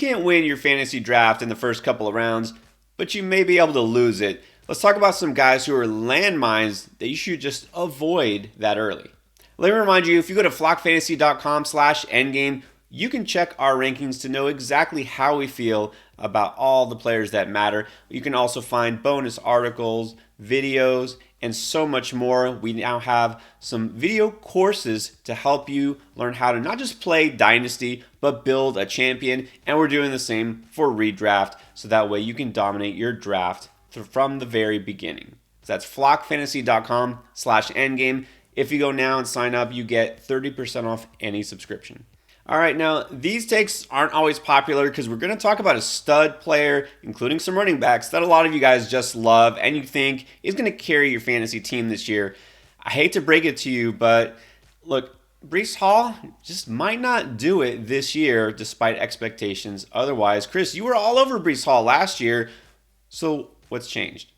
can't win your fantasy draft in the first couple of rounds, but you may be able to lose it. Let's talk about some guys who are landmines that you should just avoid that early. Let me remind you, if you go to flockfantasy.com/endgame, you can check our rankings to know exactly how we feel about all the players that matter. You can also find bonus articles, videos, and so much more. We now have some video courses to help you learn how to not just play Dynasty, but build a champion. And we're doing the same for redraft, so that way you can dominate your draft from the very beginning. So that's flockfantasy.com/endgame. If you go now and sign up, you get 30% off any subscription. All right, now these takes aren't always popular because we're going to talk about a stud player, including some running backs that a lot of you guys just love and you think is going to carry your fantasy team this year. I hate to break it to you, but look, Breece Hall just might not do it this year despite expectations otherwise. Chris, you were all over Breece Hall last year, so what's changed?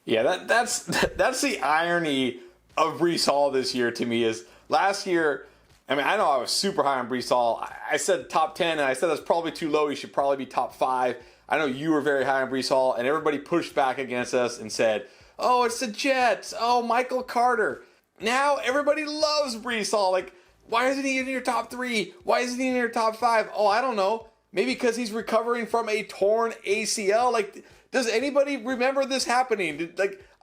Yeah, that's the irony of Breece Hall this year to me is last year. I mean, I know I was super high on Breece Hall. I said top 10, and I said that's probably too low. He should probably be top 5. I know you were very high on Breece Hall, and everybody pushed back against us and said, oh, it's the Jets. Oh, Michael Carter. Now everybody loves Breece Hall. Like, why isn't he in your top 3? Why isn't he in your top 5? Oh, I don't know. Maybe because he's recovering from a torn ACL. Like, does anybody remember this happening?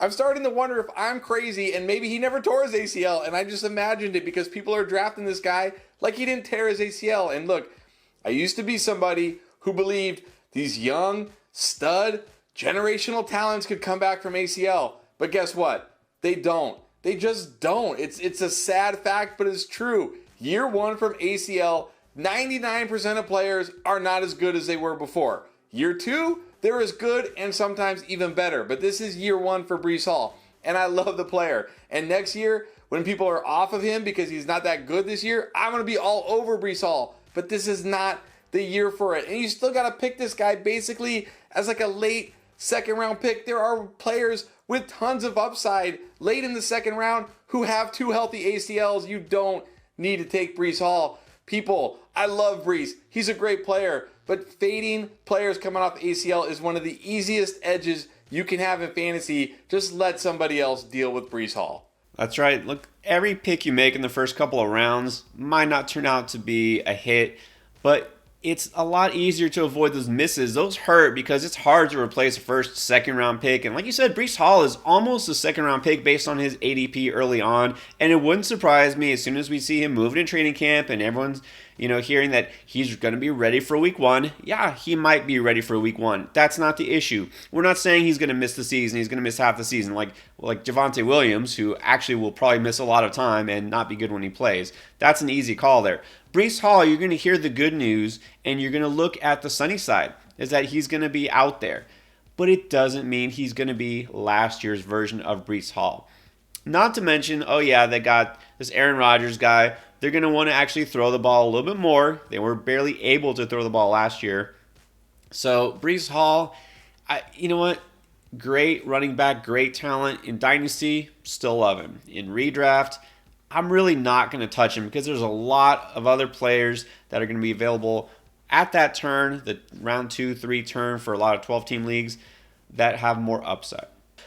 I'm starting to wonder if I'm crazy and maybe he never tore his ACL and I just imagined it because people are drafting this guy like he didn't tear his ACL. And look, I used to be somebody who believed these young, stud, generational talents could come back from ACL. But guess what? They don't. They just don't. It's a sad fact, but it's true. Year 1 from ACL, 99% of players are not as good as they were before. Year 2, they're as good and sometimes even better. But this is year 1 for Breece Hall. And I love the player. And next year, when people are off of him because he's not that good this year, I'm going to be all over Breece Hall. But this is not the year for it. And you still got to pick this guy basically as like a late second round pick. There are players with tons of upside late in the second round who have 2 healthy ACLs. You don't need to take Breece Hall. People, I love Breece. He's a great player. But fading players coming off ACL is one of the easiest edges you can have in fantasy. Just let somebody else deal with Breece Hall. That's right. Look, every pick you make in the first couple of rounds might not turn out to be a hit, but it's a lot easier to avoid those misses. Those hurt because it's hard to replace a first, second round pick. And like you said, Breece Hall is almost a second round pick based on his ADP early on. And it wouldn't surprise me as soon as we see him moving in training camp and everyone's, hearing that he's going to be ready for week 1. Yeah, he might be ready for week 1. That's not the issue. We're not saying he's going to miss the season. He's going to miss half the season like Javonte Williams, who actually will probably miss a lot of time and not be good when he plays. That's an easy call there. Breece Hall, you're going to hear the good news and you're going to look at the sunny side, is that he's going to be out there. But it doesn't mean he's going to be last year's version of Breece Hall. Not to mention, they got this Aaron Rodgers guy. They're going to want to actually throw the ball a little bit more. They were barely able to throw the ball last year. So Breece Hall, you know what? Great running back, great talent. In Dynasty, still love him. In redraft, I'm really not going to touch him because there's a lot of other players that are going to be available at that turn, the round 2, 3 turn for a lot of 12-team leagues that have more upside.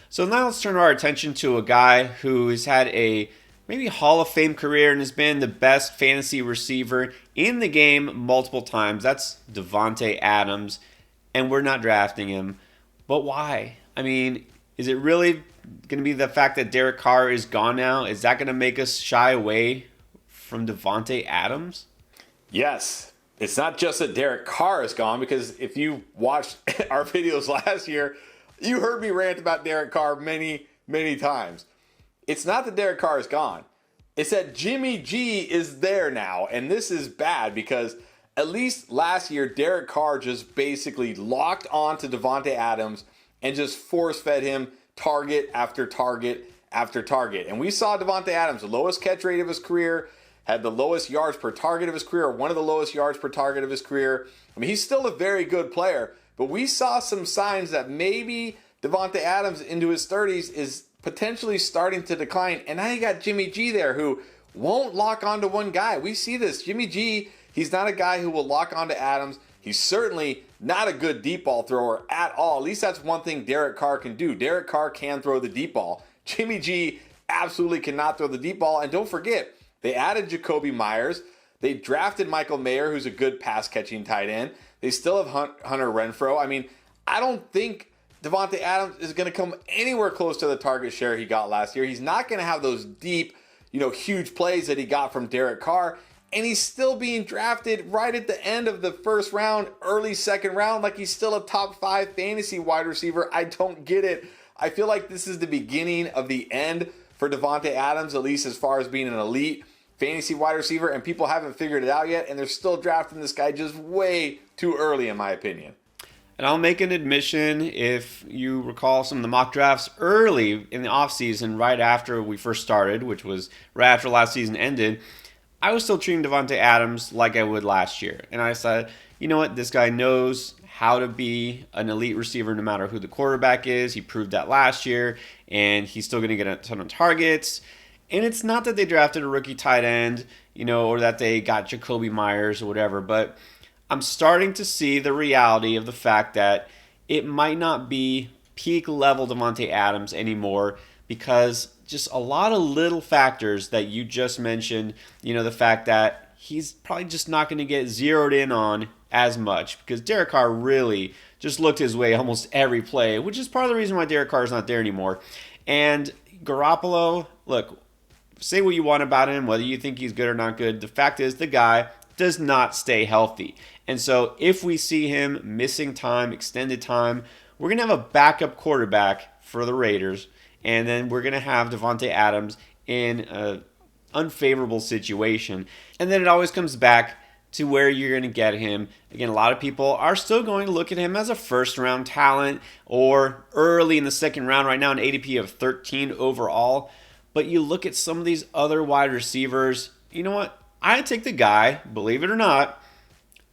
So now let's turn our attention to a guy who has had a maybe Hall of Fame career and has been the best fantasy receiver in the game multiple times. That's Davante Adams, and we're not drafting him. But why? I mean, is it really going to be the fact that Derek Carr is gone now? Is that going to make us shy away from Davante Adams? Yes. It's not just that Derek Carr is gone, because if you watched our videos last year, you heard me rant about Derek Carr many, many times. It's not that Derek Carr is gone. It's that Jimmy G is there now. And this is bad because at least last year, Derek Carr just basically locked on to Davante Adams and just force-fed him target after target after target. And we saw Davante Adams, the lowest catch rate of his career, had the lowest yards per target of his career, or one of the lowest yards per target of his career. I mean, he's still a very good player, but we saw some signs that maybe Davante Adams into his 30s is potentially starting to decline. And now you got Jimmy G there who won't lock onto one guy. We see this. Jimmy G, he's not a guy who will lock onto Adams. He's certainly not a good deep ball thrower at all. At least that's one thing Derek Carr can do. Derek Carr can throw the deep ball. Jimmy G absolutely cannot throw the deep ball. And don't forget, they added Jacoby Myers. They drafted Michael Mayer, who's a good pass-catching tight end. They still have Hunter Renfrow. I mean, I don't think Davante Adams is going to come anywhere close to the target share he got last year. He's not going to have those deep, huge plays that he got from Derek Carr. And he's still being drafted right at the end of the first round, early second round, like he's still a top 5 fantasy wide receiver. I don't get it. I feel like this is the beginning of the end for Davante Adams, at least as far as being an elite fantasy wide receiver, and people haven't figured it out yet, and they're still drafting this guy just way too early, in my opinion. And I'll make an admission, if you recall some of the mock drafts early in the offseason, right after we first started, which was right after last season ended, I was still treating Davante Adams like I would last year. And I said, you know what, this guy knows how to be an elite receiver no matter who the quarterback is. He proved that last year, and he's still going to get a ton of targets. And it's not that they drafted a rookie tight end, or that they got Jacoby Myers or whatever, but I'm starting to see the reality of the fact that it might not be peak level Davante Adams anymore, because just a lot of little factors that you just mentioned, the fact that he's probably just not going to get zeroed in on as much, because Derek Carr really just looked his way almost every play, which is part of the reason why Derek Carr is not there anymore. And Garoppolo, look, say what you want about him, whether you think he's good or not good. The fact is, the guy does not stay healthy. And so if we see him missing time, extended time, we're going to have a backup quarterback for the Raiders. And then we're going to have Davante Adams in an unfavorable situation. And then it always comes back to where you're going to get him. Again, a lot of people are still going to look at him as a first-round talent or early in the second round right now, an ADP of 13 overall. But you look at some of these other wide receivers, you know what? I take the guy, believe it or not,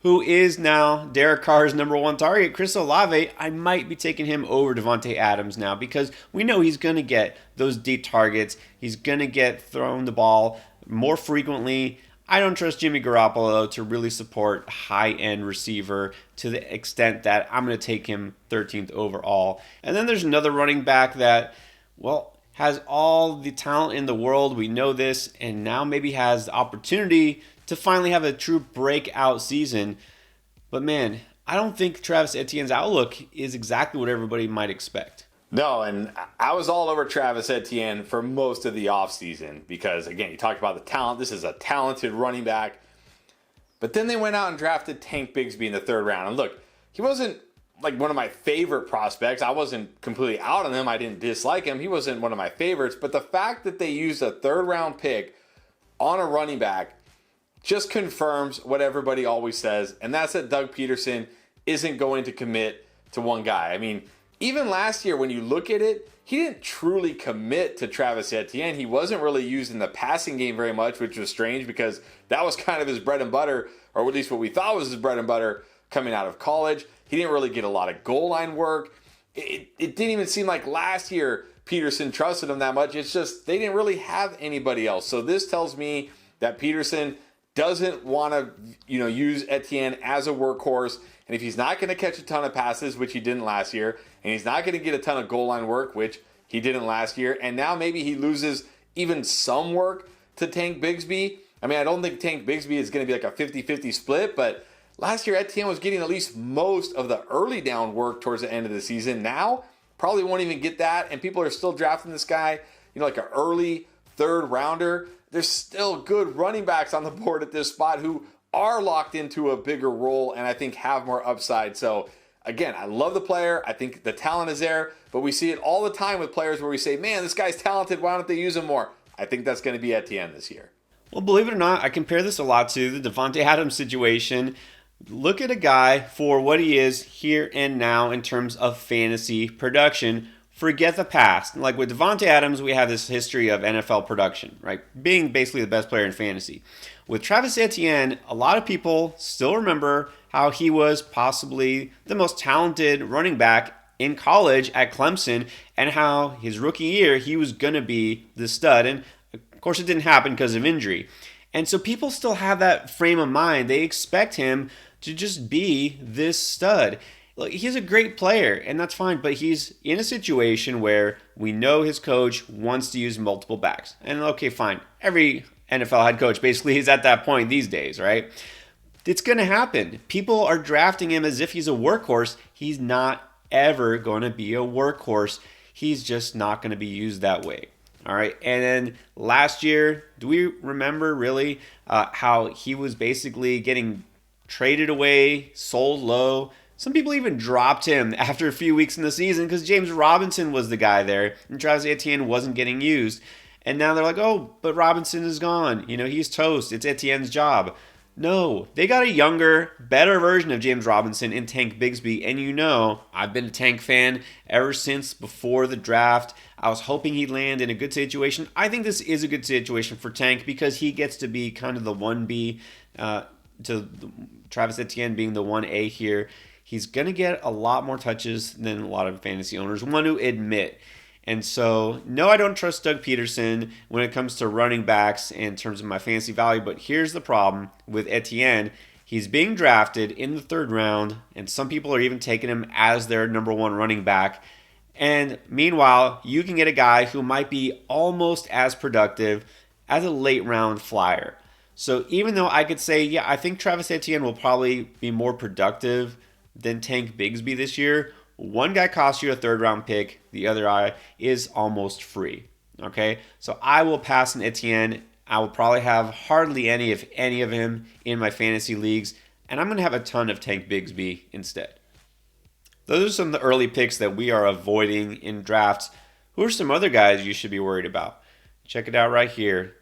who is now Derek Carr's number 1 target, Chris Olave. I might be taking him over Davante Adams now, because we know he's going to get those deep targets. He's going to get thrown the ball more frequently. I don't trust Jimmy Garoppolo to really support a high-end receiver to the extent that I'm going to take him 13th overall. And then there's another running back that, has all the talent in the world. We know this, and now maybe has the opportunity to finally have a true breakout season. But man, I don't think Travis Etienne's outlook is exactly what everybody might expect. No, and I was all over Travis Etienne for most of the offseason because, again, you talked about the talent. This is a talented running back. But then they went out and drafted Tank Bigsby in the 3rd round. And look, he wasn't like one of my favorite prospects. I wasn't completely out on him. I didn't dislike him. He wasn't one of my favorites. But the fact that they used a 3rd round pick on a running back just confirms what everybody always says, and that's that Doug Peterson isn't going to commit to one guy. I mean, even last year when you look at it, he didn't truly commit to Travis Etienne. He wasn't really used in the passing game very much, which was strange because that was kind of his bread and butter, or at least what we thought was his bread and butter coming out of college. He didn't really get a lot of goal line work. It didn't even seem like last year Peterson trusted him that much. It's just they didn't really have anybody else. So this tells me that Peterson doesn't want to, use Etienne as a workhorse. And if he's not going to catch a ton of passes, which he didn't last year, and he's not going to get a ton of goal line work, which he didn't last year, and now maybe he loses even some work to Tank Bigsby. I mean, I don't think Tank Bigsby is going to be like a 50-50 split, but last year Etienne was getting at least most of the early down work towards the end of the season. Now, probably won't even get that, and people are still drafting this guy, like an early 3rd rounder. There's still good running backs on the board at this spot who are locked into a bigger role and I think have more upside. So again, I love the player. I think the talent is there, but we see it all the time with players where we say, man, this guy's talented. Why don't they use him more? I think that's going to be Etienne this year. Well, believe it or not, I compare this a lot to the Davante Adams situation. Look at a guy for what he is here and now in terms of fantasy production. Forget the past. Like with Davante Adams, we have this history of NFL production, right? Being basically the best player in fantasy. With Travis Etienne, a lot of people still remember how he was possibly the most talented running back in college at Clemson and how his rookie year he was going to be the stud. And of course, it didn't happen because of injury. And so people still have that frame of mind. They expect him to just be this stud. Look, he's a great player, and that's fine, but he's in a situation where we know his coach wants to use multiple backs. And okay, fine. Every NFL head coach basically is at that point these days, right? It's going to happen. People are drafting him as if he's a workhorse. He's not ever going to be a workhorse. He's just not going to be used that way. All right. And then last year, do we remember really how he was basically getting traded away, sold low? Some people even dropped him after a few weeks in the season because James Robinson was the guy there and Travis Etienne wasn't getting used. And now they're like, oh, but Robinson is gone. He's toast. It's Etienne's job. No, they got a younger, better version of James Robinson in Tank Bigsby. And I've been a Tank fan ever since before the draft. I was hoping he'd land in a good situation. I think this is a good situation for Tank because he gets to be kind of the 1B to Travis Etienne being the 1A here. He's going to get a lot more touches than a lot of fantasy owners want to admit. And so, no, I don't trust Doug Peterson when it comes to running backs in terms of my fantasy value. But here's the problem with Etienne. He's being drafted in the 3rd round, and some people are even taking him as their number 1 running back. And meanwhile, you can get a guy who might be almost as productive as a late round flyer. So even though I could say, yeah, I think Travis Etienne will probably be more productive than Tank Bigsby this year, one guy costs you a 3rd round pick, the other guy is almost free. Okay, so I will pass an Etienne. I will probably have hardly any, if any, of him in my fantasy leagues, and I'm going to have a ton of Tank Bigsby instead. Those are some of the early picks that we are avoiding in drafts. Who are some other guys you should be worried about? Check it out right here.